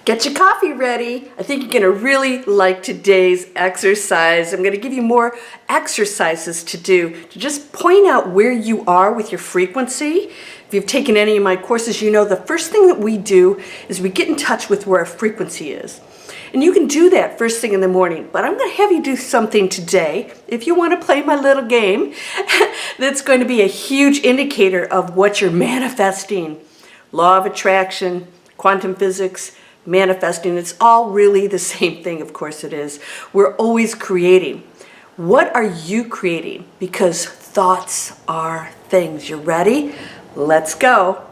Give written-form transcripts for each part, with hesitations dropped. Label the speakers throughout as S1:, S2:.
S1: Get your coffee ready. I think you're going to really like today's exercise. I'm going to give you more exercises to do to just point out where you are with your frequency. If you've taken any of my courses, you know the first thing that we do is we get in touch with where our frequency is. And you can do that first thing in the morning, but I'm going to have you do something today, if you want to play my little game, that's going to be a huge indicator of what you're manifesting. Law of attraction, quantum physics, manifesting, it's all really the same thing, of course it is. We're always creating. What are you creating? Because thoughts are things. You ready? Let's go.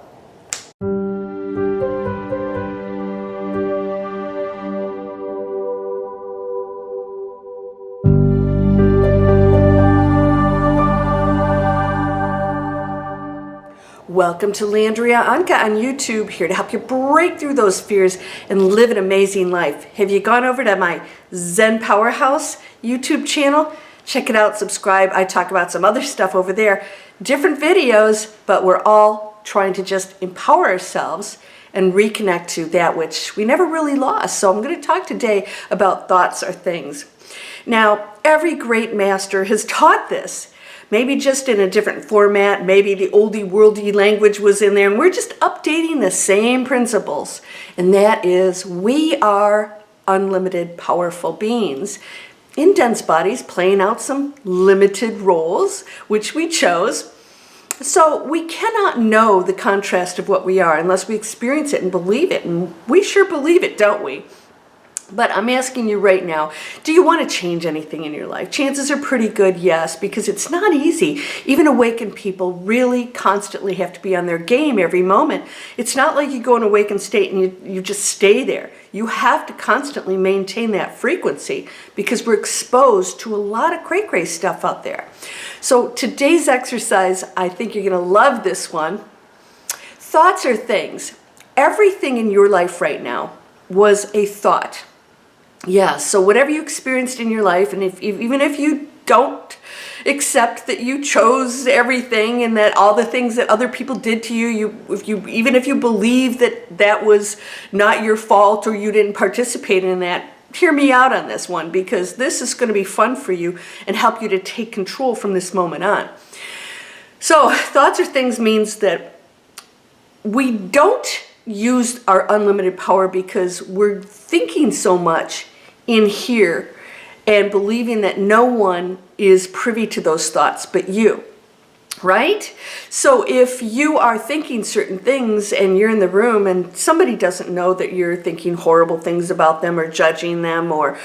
S1: Welcome to Landria Onkka on YouTube, here to help you break through those fears and live an amazing life. Have you gone over to my Zen Powerhouse YouTube channel? Check it out, subscribe. I talk about some other stuff over there. Different videos, but we're all trying to just empower ourselves and reconnect to that which we never really lost. So I'm going to talk today about thoughts are things. Now, every great master has taught this. Maybe just in a different format, maybe the oldie worldy language was in there, and we're just updating the same principles. And that is, we are unlimited, powerful beings in dense bodies playing out some limited roles, which we chose. So we cannot know the contrast of what we are unless we experience it and believe it. And we sure believe it, don't we? But I'm asking you right now, do you want to change anything in your life? Chances are pretty good, yes, because it's not easy. Even awakened people really constantly have to be on their game every moment. It's not like you go in awakened state and you just stay there. You have to constantly maintain that frequency because we're exposed to a lot of cray-cray stuff out there. So today's exercise, I think you're going to love this one. Thoughts are things. Everything in your life right now was a thought. Yeah, so whatever you experienced in your life, and even if you don't accept that you chose everything and that all the things that other people did to you, even if you believe that that was not your fault or you didn't participate in that, hear me out on this one, because this is going to be fun for you and help you to take control from this moment on. So thoughts are things means that we don't use our unlimited power because we're thinking so much in here and believing that no one is privy to those thoughts but you, right? So if you are thinking certain things and you're in the room and somebody doesn't know that you're thinking horrible things about them or judging them or,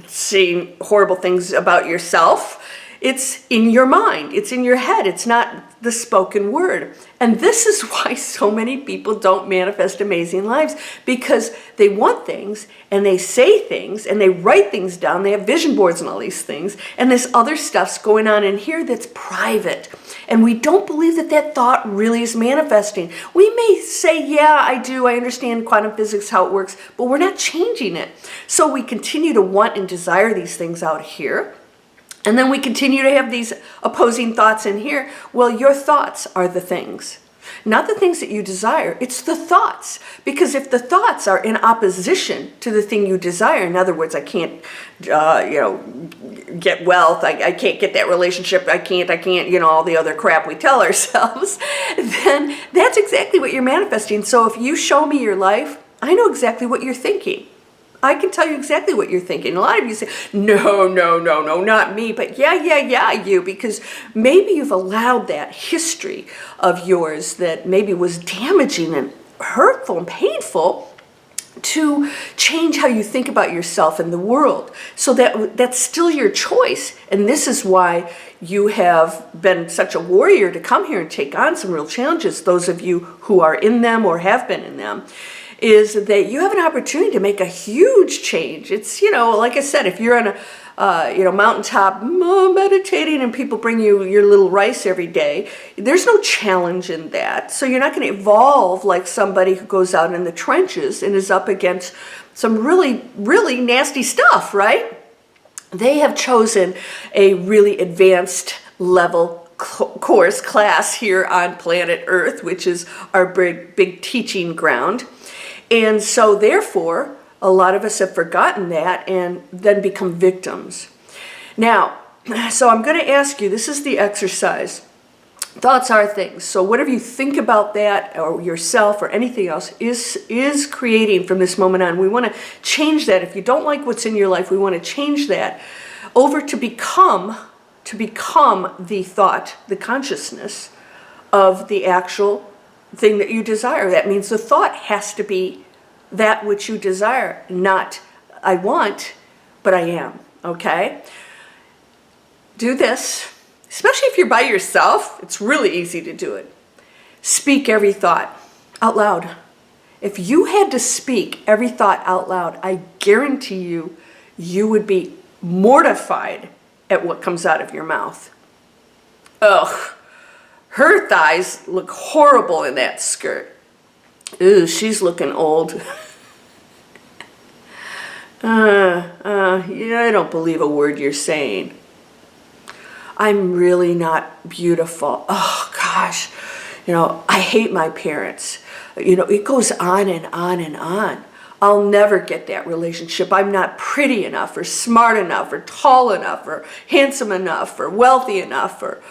S1: saying horrible things about yourself, it's in your mind, it's in your head, it's not the spoken word. And this is why so many people don't manifest amazing lives, because they want things and they say things and they write things down, they have vision boards and all these things, and this other stuff's going on in here that's private. And we don't believe that that thought really is manifesting. We may say, yeah, I do, I understand quantum physics, how it works, but we're not changing it. So we continue to want and desire these things out here. And then we continue to have these opposing thoughts in here. Well, your thoughts are the things. Not the things that you desire, it's the thoughts. Because if the thoughts are in opposition to the thing you desire, in other words, I can't, get wealth, I can't get that relationship, I can't, all the other crap we tell ourselves, then that's exactly what you're manifesting. So if you show me your life, I know exactly what you're thinking. I can tell you exactly what you're thinking. A lot of you say, no, not me. But yeah, you, because maybe you've allowed that history of yours that maybe was damaging and hurtful and painful to change how you think about yourself and the world. So that's still your choice. And this is why you have been such a warrior to come here and take on some real challenges, those of you who are in them or have been in them. Is that you have an opportunity to make a huge change. It's, like I said, if you're on a, mountaintop meditating and people bring you your little rice every day, there's no challenge in that. So you're not going to evolve like somebody who goes out in the trenches and is up against some really, really nasty stuff, right? They have chosen a really advanced level class here on planet Earth, which is our big teaching ground. And so therefore, a lot of us have forgotten that and then become victims. Now, so I'm going to ask you, this is the exercise. Thoughts are things. So whatever you think about that or yourself or anything else is creating from this moment on. We want to change that. If you don't like what's in your life, we want to change that over to become the thought, the consciousness of the actual thing that you desire. That means the thought has to be that which you desire, not I want, but I am. Okay? Do this. Especially if you're by yourself, it's really easy to do it. Speak every thought out loud. If you had to speak every thought out loud, I guarantee you, you would be mortified at what comes out of your mouth. Ugh, her thighs look horrible in that skirt. Ooh, she's looking old. Yeah, I don't believe a word you're saying. I'm really not beautiful. Oh gosh, I hate my parents. It goes on and on and on. I'll never get that relationship. I'm not pretty enough or smart enough or tall enough or handsome enough or wealthy enough, or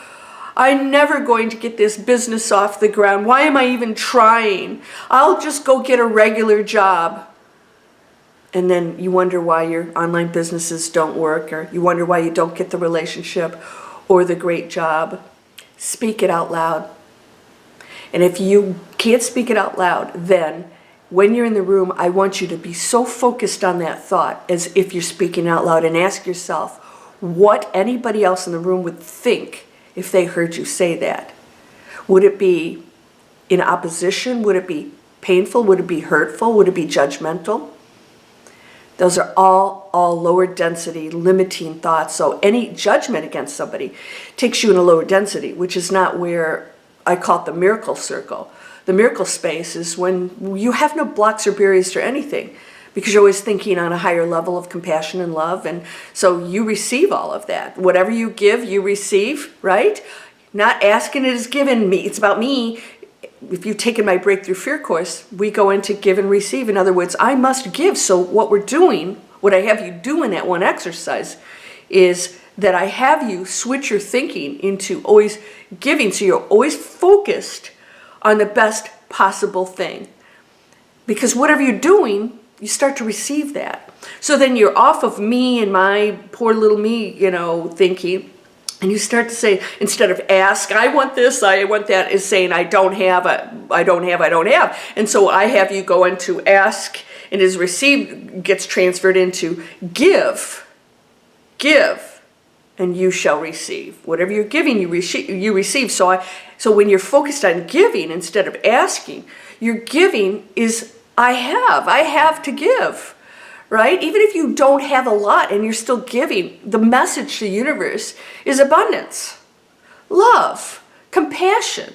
S1: I'm never going to get this business off the ground. Why am I even trying? I'll just go get a regular job. And then you wonder why your online businesses don't work, or you wonder why you don't get the relationship or the great job. Speak it out loud. And if you can't speak it out loud, then when you're in the room, I want you to be so focused on that thought as if you're speaking out loud, and ask yourself what anybody else in the room would think if they heard you say that. Would it be in opposition? Would it be painful? Would it be hurtful? Would it be judgmental? Those are all lower density, limiting thoughts. So any judgment against somebody takes you in a lower density, which is not where I call it the miracle circle. The miracle space is when you have no blocks or barriers to anything, because you're always thinking on a higher level of compassion and love. And so you receive all of that. Whatever you give, you receive, right? Not asking, it is given me. It's about me. If you've taken my Breakthrough Fear course, we go into give and receive. In other words, I must give. So what we're doing, what I have you do in that one exercise, is that I have you switch your thinking into always giving. So you're always focused on the best possible thing. Because whatever you're doing, you start to receive that. So then you're off of me and my poor little me, thinking. And you start to say, instead of ask, I want this, I want that, is saying, I don't have. And so I have you go into ask, and is received gets transferred into give, and you shall receive. Whatever you're giving, you receive. So when you're focused on giving instead of asking, your giving is I have to give. Right? Even if you don't have a lot and you're still giving, the message to the universe is abundance, love, compassion.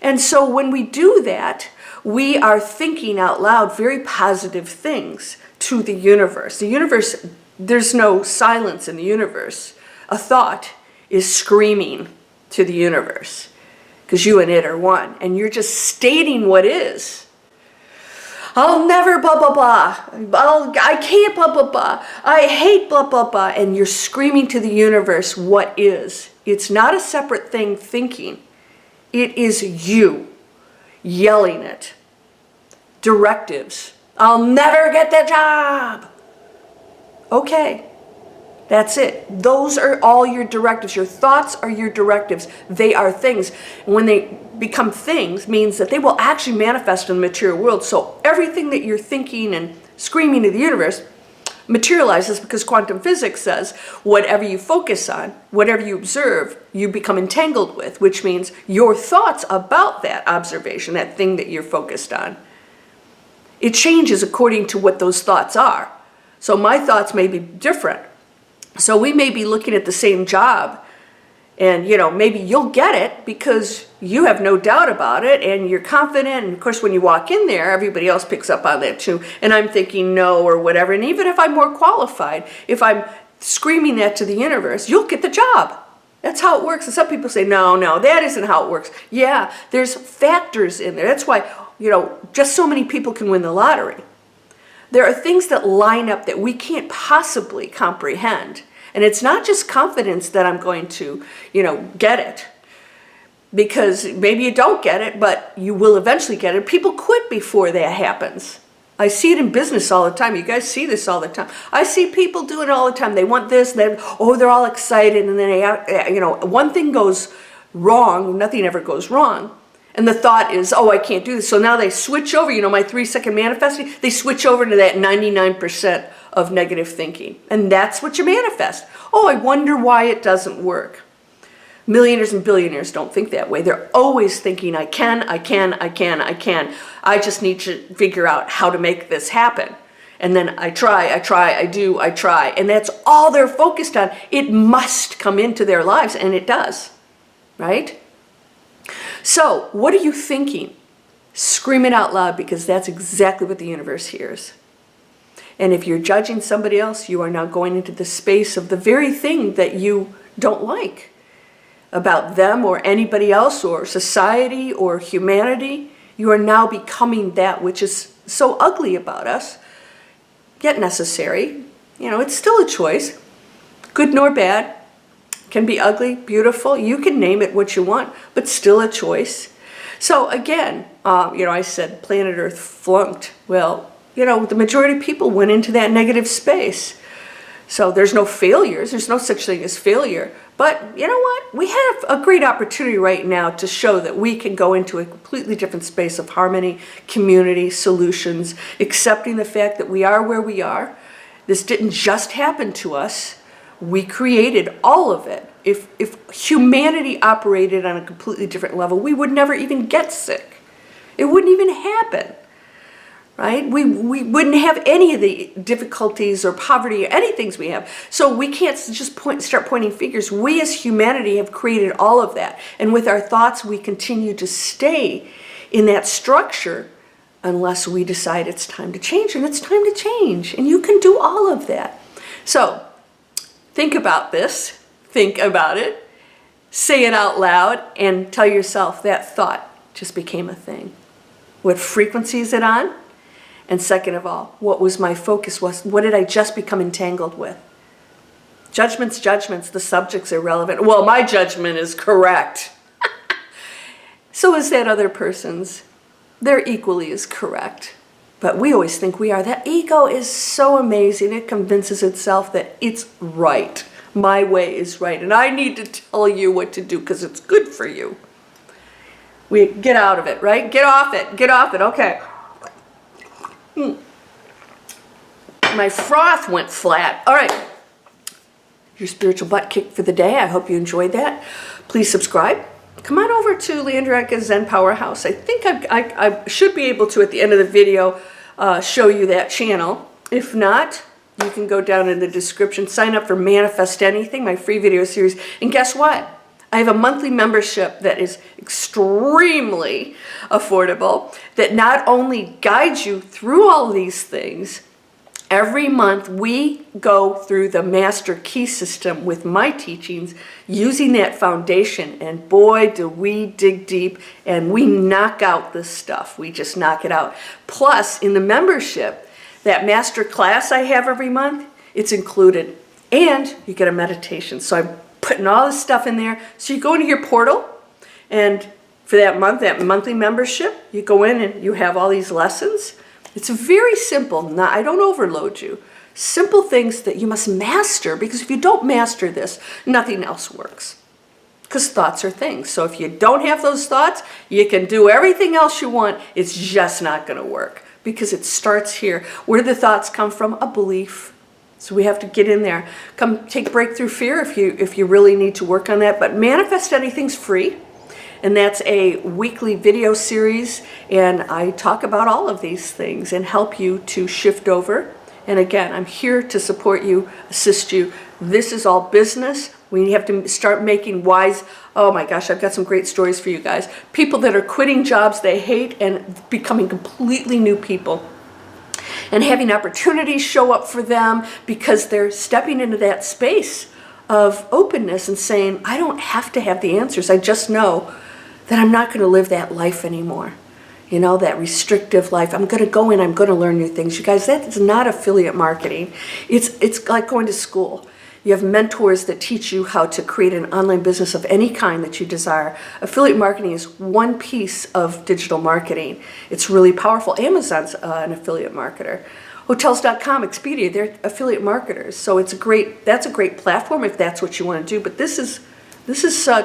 S1: And so when we do that, we are thinking out loud very positive things to the universe. The universe, there's no silence in the universe. A thought is screaming to the universe because you and it are one. And you're just stating what is. I'll never blah, blah, blah. I can't blah, blah, blah. I hate blah, blah, blah. And you're screaming to the universe what is. It's not a separate thing thinking. It is you yelling it. Directives. I'll never get the job. Okay. That's it. Those are all your directives. Your thoughts are your directives. They are things. And when they become things, means that they will actually manifest in the material world. So everything that you're thinking and screaming to the universe materializes, because quantum physics says whatever you focus on, whatever you observe, you become entangled with, which means your thoughts about that observation, that thing that you're focused on, it changes according to what those thoughts are. So my thoughts may be different. So we may be looking at the same job, and maybe you'll get it because you have no doubt about it and you're confident. And of course, when you walk in there, everybody else picks up on that too. And I'm thinking no or whatever. And even if I'm more qualified, if I'm screaming that to the universe, you'll get the job. That's how it works. And some people say, no, no, that isn't how it works. Yeah, there's factors in there. That's why, just so many people can win the lottery. There are things that line up that we can't possibly comprehend. And it's not just confidence that I'm going to, get it. Because maybe you don't get it, but you will eventually get it. People quit before that happens. I see it in business all the time. You guys see this all the time. I see people do it all the time. They want this, they're all excited, and then one thing goes wrong. Nothing ever goes wrong. And the thought is, I can't do this. So now they switch over, my 3-second manifesting, they switch over to that 99% of negative thinking. And that's what you manifest. I wonder why it doesn't work. Millionaires and billionaires don't think that way. They're always thinking, I can. I just need to figure out how to make this happen. And then I try. And that's all they're focused on. It must come into their lives, and it does, right? So what are you thinking? Scream it out loud, because that's exactly what the universe hears. And if you're judging somebody else, you are now going into the space of the very thing that you don't like about them or anybody else or society or humanity. You are now becoming that which is so ugly about us, yet necessary. It's still a choice, good nor bad. Can be ugly, beautiful. You can name it what you want, but still a choice. So again, I said planet Earth flunked. Well, the majority of people went into that negative space. So there's no failures. There's no such thing as failure. But you know what? We have a great opportunity right now to show that we can go into a completely different space of harmony, community, solutions, accepting the fact that we are where we are. This didn't just happen to us. We created all of it. If humanity operated on a completely different level, we would never even get sick. It wouldn't even happen. Right? We wouldn't have any of the difficulties or poverty or any things we have. So we can't just start pointing fingers. We as humanity have created all of that. And with our thoughts, we continue to stay in that structure unless we decide it's time to change. And it's time to change. And you can do all of that. So think about this. Think about it. Say it out loud and tell yourself that thought just became a thing. What frequency is it on? And second of all, what was my focus? What did I just become entangled with? Judgments, the subject's irrelevant. Well, my judgment is correct. So is that other person's. They're equally as correct. But we always think we are. That ego is so amazing. It convinces itself that it's right. My way is right. And I need to tell you what to do because it's good for you. We get out of it, right? Get off it. Okay. My froth went flat. All right. Your spiritual butt kick for the day. I hope you enjoyed that. Please subscribe. Come on over to Landria Onkka's Zen Powerhouse. I think I should be able to, at the end of the video, show you that channel. If not, you can go down in the description. Sign up for Manifest Anything, my free video series. And guess what? I have a monthly membership that is extremely affordable, that not only guides you through all these things. Every month we go through the master key system with my teachings using that foundation, and boy do we dig deep and we knock out this stuff. We just knock it out. Plus in the membership, that master class I have every month, it's included, and you get a meditation. So I'm putting all this stuff in there. So you go into your portal, and for that month, that monthly membership, you go in and you have all these lessons. It's very simple. I don't overload you. Simple things that you must master, because if you don't master this, nothing else works. Because thoughts are things. So if you don't have those thoughts, you can do everything else you want. It's just not going to work, because it starts here. Where do the thoughts come from? A belief. So we have to get in there. Come take Breakthrough Fear if you really need to work on that. But Manifest Anything's free. And that's a weekly video series, and I talk about all of these things and help you to shift over. And again, I'm here to support you, assist you. This is all business. We have to start making wise, oh my gosh, I've got some great stories for you guys. People that are quitting jobs they hate and becoming completely new people. And having opportunities show up for them because they're stepping into that space of openness and saying, I don't have to have the answers. I just know that I'm not going to live that life anymore. You know, that restrictive life. I'm going to go in, I'm going to learn new things. You guys, that is not affiliate marketing. It's like going to school. You have mentors that teach you how to create an online business of any kind that you desire. Affiliate marketing is one piece of digital marketing. It's really powerful. Amazon's an affiliate marketer. Hotels.com, Expedia, they're affiliate marketers. So that's a great platform if that's what you want to do. But this is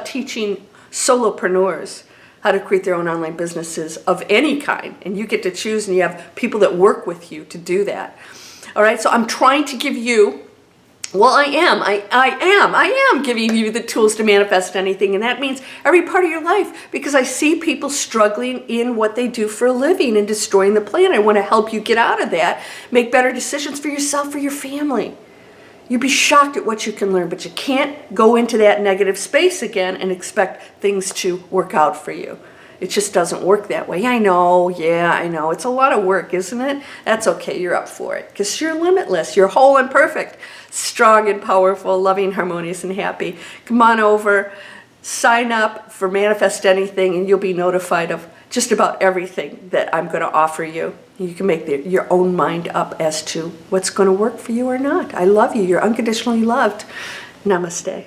S1: teaching solopreneurs how to create their own online businesses of any kind. And you get to choose, and you have people that work with you to do that. All right, so I'm trying to give you, well, I am giving you the tools to manifest anything. And that means every part of your life, because I see people struggling in what they do for a living and destroying the planet. I want to help you get out of that, make better decisions for yourself, for your family. You'd be shocked at what you can learn, but you can't go into that negative space again and expect things to work out for you. It just doesn't work that way. I know. It's a lot of work, isn't it? That's okay. You're up for it because you're limitless. You're whole and perfect, strong and powerful, loving, harmonious, and happy. Come on over, sign up for Manifest Anything, and you'll be notified of just about everything that I'm going to offer you. You can make your own mind up as to what's going to work for you or not. I love you. You're unconditionally loved. Namaste.